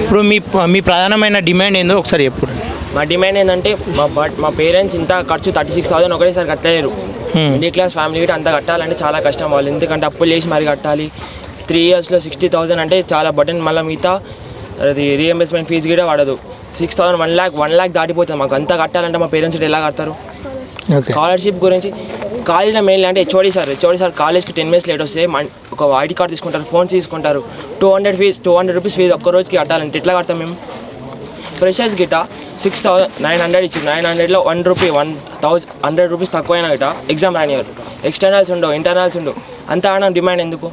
ఇప్పుడు మీ ప్రధానమైన డిమాండ్ ఏందో ఒకసారి చెప్పు. మా డిమాండ్ ఏంటంటే మా పేరెంట్స్ ఇంత ఖర్చు 36,000 ఒకటేసారి కట్టలేరు. మిడిల్ క్లాస్ ఫ్యామిలీ గిట్ట అంత కట్టాలంటే చాలా కష్టం వాళ్ళు, ఎందుకంటే అప్పులు చేసి మరి కట్టాలి. 3 ఇయర్స్లో 60,000 అంటే చాలా బటన్. మళ్ళీ మిగతా అది రీఎంబర్స్మెంట్ ఫీజు కూడా పడదు. 6,000 1 lakh దాటిపోతుంది మాకు. అంతా కట్టాలంటే మా పేరెంట్స్ ఎలా కడతారు? స్కాలర్షిప్ గురించి కాలేజ్లో మెయిన్లీ అంటే హెచ్ఓడి సార్ కాలేజ్కి 10 minutes లేట్ వస్తే ఒక ఐడి కార్డ్ తీసుకుంటారు, ఫోన్స్ తీసుకుంటారు. 200 రూపీస్ ఫీజు ఒక్క రోజుకి కట్టాలంటే ఎట్లా కడతాం మేము? ఫ్రెషర్స్ గిట్ట 6,900 ఇచ్చి 900లో 1 రూపీ 100 రూపీస్ తక్కువైనా గిట్ట ఎగ్జామ్ రానివారు. ఎక్స్టర్నల్స్ ఉండవు, ఇంటర్నల్స్ ఉండవు. అంతా ఆడ డిమాండ్ ఎందుకు?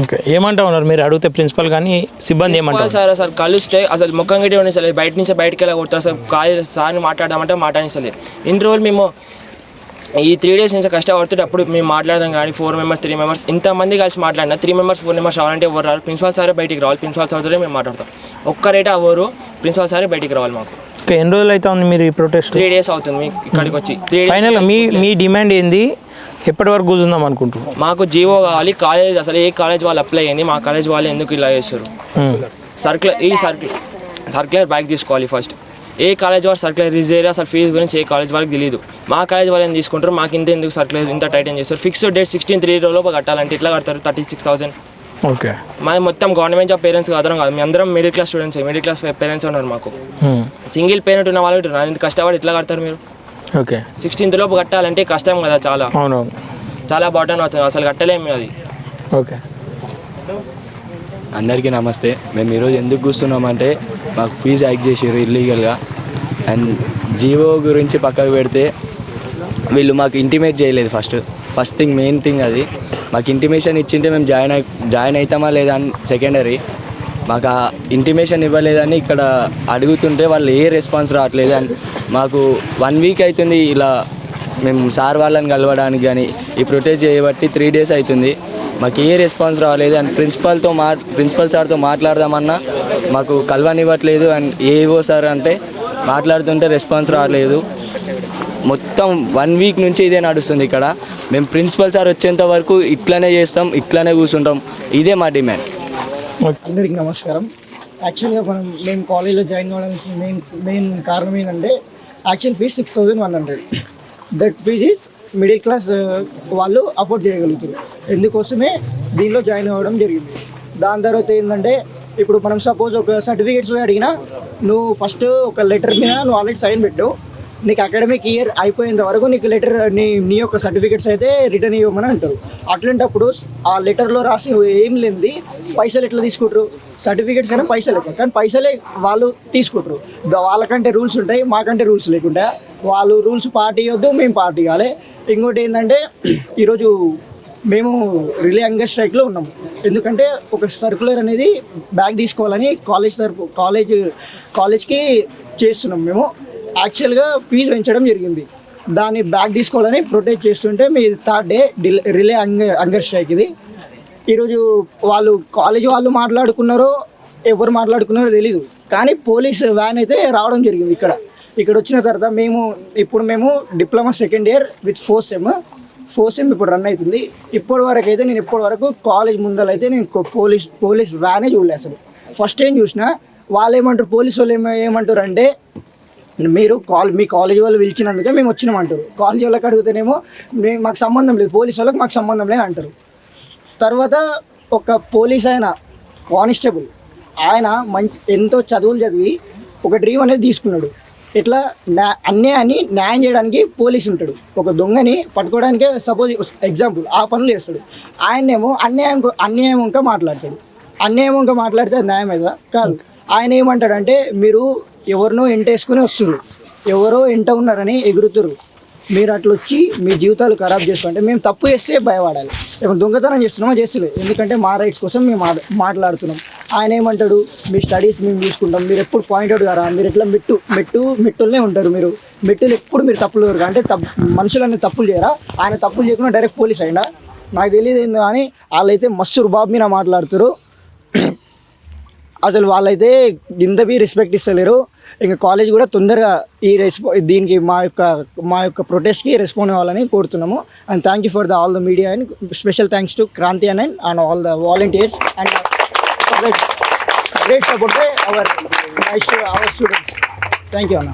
ఓకే, ఏమంటా ఉన్నారు మీరు అడిగితే ప్రిన్సిపల్ కానీ సిబ్బంది ఏమంటారు? సార్ కలిస్తే అసలు ముఖం గిట్టే ఉండేసలేదు, బయట నుంచి బయటకి వెళ్ళి కొడతారు. అసలు కాలేజ్ సార్ని మాట్లాడదామంటే మాట్లాడిస్తలేదు. ఇన్ని రోజులు మేము ఈ 3 days నుంచి కష్టపడుతుంటే అప్పుడు మేము మాట్లాడదాం కానీ 4 members 3 members ఇంతమంది కలిసి మాట్లాడినా 3 members 4 members రావాలంటే ఎవరు రారు? ప్రిన్సిపల్ సారే బయటికి రావాలి. ప్రిన్సిపల్ సార్తో మేము మాట్లాడతాం. ఒక్కరైతే ఎవరు ప్రిన్సిపల్ సారే బయటికి రావాలి. మాకు ఎన్ని రోజులు అయితే ఉంది మీరు ఈ ప్రొటెస్ట్? 3 days అవుతుంది మీ ఇక్కడికి వచ్చి. ఫైనల్ మీ డిమాండ్ ఏంది? ఎప్పటి వరకు కూర్చుందాం అనుకుంటున్నాం? మాకు జీవో కావాలి. కాలేజ్ అసలు ఏ కాలేజ్ వాళ్ళు అప్లై అయ్యింది, మా కాలేజ్ వాళ్ళు ఎందుకు ఇలా చేస్తారు? సర్క్యులర్ బ్యాక్ తీసుకోవాలి ఫస్ట్. ఏ కాలేజ్ వాళ్ళు సర్క్యులర్ రిలీజ్ చేయరు, అసలు ఫీజు గురించి ఏ కాలేజ్ వాళ్ళకి తెలియదు. మా కాలేజ్ వాళ్ళు ఏం తీసుకుంటారు, మాకు ఇంత ఎందుకు సర్క్యులర్ ఇంత టైటన్ చేస్తారు? ఫిక్స్డ్ డేట్ 16/3 లోపు కట్టాలంటే ఎట్లా కడతారు? 36,000. ఓకే, మాది మొత్తం గవర్నమెంట్ జాబ్ పేరెంట్స్ కాదు, మీ అందరం middle class students, middle class parents ఉన్నారు మాకు. సింగిల్ పేరెంట్ ఉన్న వాళ్ళు ఇంత కష్టపడి ఎట్లా కడతారు మీరు? ఓకే, 16th లోపు కట్టాలంటే కష్టం కదా, చాలా చాలా బర్డన్ అవుతుంది, అసలు కట్టలేము అది. ఓకే, అందరికీ నమస్తే. మేము ఈరోజు ఎందుకు కూర్చున్నామంటే మాకు ఫీజు హైక్ చేసారు ఇల్లీగల్గా. అండ్ జీవో గురించి పక్కకు పెడితే వీళ్ళు మాకు ఇంటిమేట్ చేయలేదు. ఫస్ట్ థింగ్, మెయిన్ థింగ్ అది. మాకు ఇంటిమేషన్ ఇచ్చింటే మేము జాయిన్ అవుతామా లేదా అని సెకండరీ. మాకు ఆ ఇంటిమేషన్ ఇవ్వలేదని ఇక్కడ అడుగుతుంటే వాళ్ళు ఏ రెస్పాన్స్ రావట్లేదు. అండ్ మాకు 1 week అవుతుంది ఇలా మేము సార్ వాళ్ళని కలవడానికి, కానీ ఈ ప్రొటెస్ట్ చేయబట్టి 3 days అవుతుంది. మాకు ఏ రెస్పాన్స్ రాలేదు. అండ్ ప్రిన్సిపల్ సార్తో మాట్లాడదామన్నా మాకు కలవనివ్వట్లేదు. అండ్ ఏవో సార్ అంటే మాట్లాడుతుంటే రెస్పాన్స్ రాలేదు. మొత్తం 1 week నుంచి ఇదే నడుస్తుంది ఇక్కడ. మేము ప్రిన్సిపల్ సార్ వచ్చేంత వరకు ఇట్లానే చేస్తాం, ఇట్లానే కూర్చుంటాం. ఇదే మా డిమాండ్. అందరికీ నమస్కారం. యాక్చువల్గా మేము కాలేజ్లో జాయిన్ కావడానికి మెయిన్ కారణం ఏంటంటే actual fees 6,100. That fees is middle class వాళ్ళు అఫోర్డ్ చేయగలుగుతారు. ఎందుకోసమే దీనిలో జాయిన్ అవ్వడం జరిగింది. దాని తర్వాత ఏంటంటే ఇప్పుడు మనం సపోజ్ ఒక సర్టిఫికేట్స్ అడిగినా నువ్వు ఫస్ట్ ఒక లెటర్ మీద నువ్వు ఆల్రెడీ సైన్ పెట్టు, నీకు అకాడమిక్ ఇయర్ అయిపోయేంత వరకు నీకు లెటర్ నీ యొక్క సర్టిఫికేట్స్ అయితే రిటర్న్ ఇవ్వమని అంటారు. అట్లాంటప్పుడు ఆ లెటర్లో రాసి ఏం లేనిది పైసలు ఎట్లా తీసుకుంటారు? సర్టిఫికేట్స్ కన్నా పైసలు ఎక్కువ, కానీ పైసలే వాళ్ళు తీసుకుంటారు. వాళ్ళకంటే రూల్స్ ఉంటాయి, మాకంటే రూల్స్ లేకుండా వాళ్ళు రూల్స్ పాటియొద్దు, మేము పార్టీ ఇవ్వాలి. ఇంకోటి ఏంటంటే ఈరోజు మేము రిలే హంగర్ స్ట్రైక్లో ఉన్నాము. ఎందుకంటే ఒక సర్క్యులర్ అనేది బ్యాగ్ తీసుకోవాలని కాలేజ్కి చేస్తున్నాం. మేము యాక్చువల్గా ఫీజు పెంచడం జరిగింది, దాన్ని బ్యాగ్ తీసుకోవాలని ప్రొటెస్ట్ చేస్తుంటే మీ 3rd day relay hunger strike ఇది. ఈరోజు కాలేజ్ వాళ్ళు మాట్లాడుకున్నారో ఎవరు మాట్లాడుకున్నారో తెలీదు, కానీ పోలీస్ వ్యాన్ అయితే రావడం జరిగింది. ఇక్కడ వచ్చిన తర్వాత మేము diploma 2nd year with 4th sem ఇప్పుడు రన్ అవుతుంది. నేను ఇప్పటి వరకు కాలేజ్ ముందరైతే నేను పోలీస్ వ్యానే చూడలేదు. అసలు ఫస్ట్ టైం చూసినా. వాళ్ళు ఏమంటారు, పోలీసు వాళ్ళు ఏమంటారు అంటే మీరు మీ కాలేజ్ వాళ్ళు పిలిచినందుకే మేము వచ్చినామంటారు. కాలేజ్ వాళ్ళకి అడిగితేనేమో మాకు సంబంధం లేదు, పోలీసు వాళ్ళకి మాకు సంబంధం లేదు అంటారు. తర్వాత ఒక పోలీస్ ఆయన కానిస్టేబుల్ ఆయన ఎంతో చదువులు చదివి ఒక డ్రీమ్ అనేది తీసుకున్నాడు. ఇట్లా అన్యాయాన్ని న్యాయం చేయడానికి పోలీసు ఉంటాడు. ఒక దొంగని పట్టుకోవడానికే సపోజ్ ఎగ్జాంపుల్ ఆ పనులు చేస్తాడు. ఆయనేమో అన్యాయం ఇంకా మాట్లాడతాడు. అన్యాయం ఇంకా మాట్లాడితే అది న్యాయం అవుతుందా? కాదు. ఆయన ఏమంటాడంటే మీరు ఎవరినో ఎంటేసుకుని వస్తున్నారు, ఎవరో ఎంట ఉన్నారని ఎగురుతురు, మీరు అట్లా వచ్చి మీ జీవితాలు ఖరాబ్ చేసుకుంటే మేము తప్పు చేస్తే భయపడాలి. ఏమైనా దొంగతనం చేస్తున్నామో చేస్తలేదు, ఎందుకంటే మా రైట్స్ కోసం మేము మాట్లాడుతున్నాం. ఆయన ఏమంటాడు, మీ స్టడీస్ మేము చూసుకుంటాం, మీరు ఎప్పుడు పాయింట్అవుట్ కారా, మీరు ఎట్లా మెట్టులనే ఉంటారు, మెట్టులు ఎప్పుడు మీరు తప్పులు ఎవరు అంటే మనుషులన్నీ తప్పులు చేయరా? ఆయన తప్పులు చేయకుండా డైరెక్ట్ పోలీస్ అయినా నాకు తెలియదు ఏందో కానీ వాళ్ళైతే మస్తు రుబాబ్ మీద మాట్లాడుతారు. అసలు వాళ్ళైతే ఇంతవి రెస్పెక్ట్ ఇస్తలేరు. ఇంకా కాలేజ్ కూడా తొందరగా దీనికి మా యొక్క ప్రొటెస్ట్కి రెస్పాండ్ అవ్వాలని కోరుతున్నాము. And thank you for all the media and special thanks to Kranti and all the volunteers and great support our students. Thank you అన్న.